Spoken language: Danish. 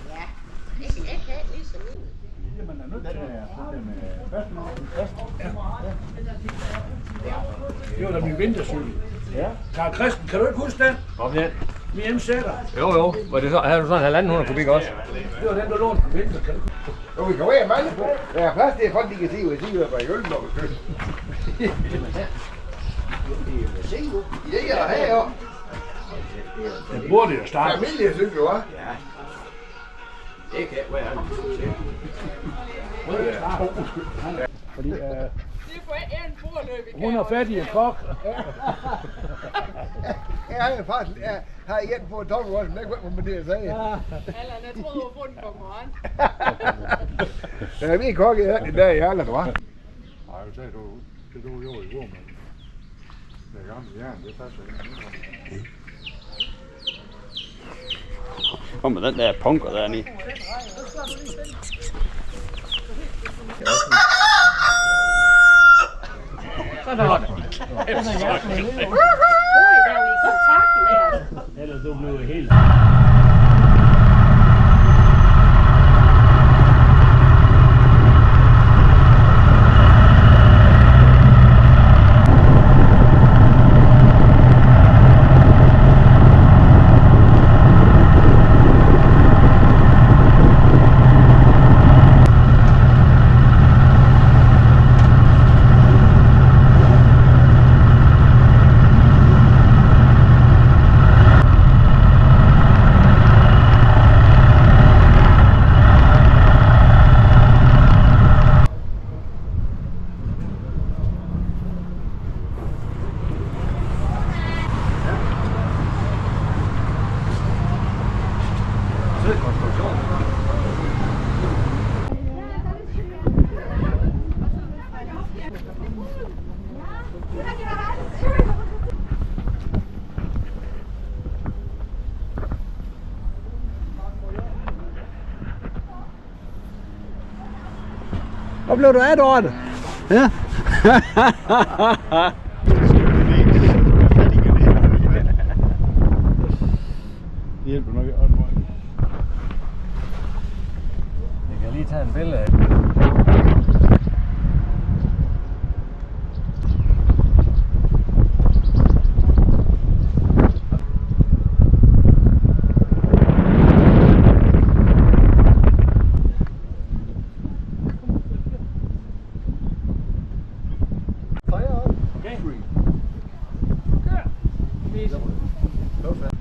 Ja, jeg kan ligesom min. Man er nødt til at få det med fast. Det var da min vintercykel. Ja. Karl Christen, kan du ikke huske den? Kom igen. Min MZ'er. Jo. Var det så, havde du sådan 1.500 kubik også? Det var den, der lånte på vinter. Kan du Jo, vi kan være mange på. Der er plads til, at folk de kan se, hvad jeg siger, hvad jeg øl når vi kører. Det er her, jo. Den burde jo starte. Familie, synes du, hva'? Ja. Det kan ikke være Fordi hun har fat i en kok. Jeg har faktisk igen på et dobbelt også, men det kunne man det, jeg sagde. Allan, jeg troede, du var fundet en konkurrent. Jeg er min kok i den dag i Allan, hva'? Nej, jeg sagde, det du jo i går, men det gamle jern, det passer ikke. Kom med den der punker dernede. Sådan var det. Der er i kontakt med os. Ellers du blev helt... Hvor blev du af, Dorte? Ja. Det hjælper nok ikke ret meget. Jeg kan lige tage en billede af. Okay. Ja.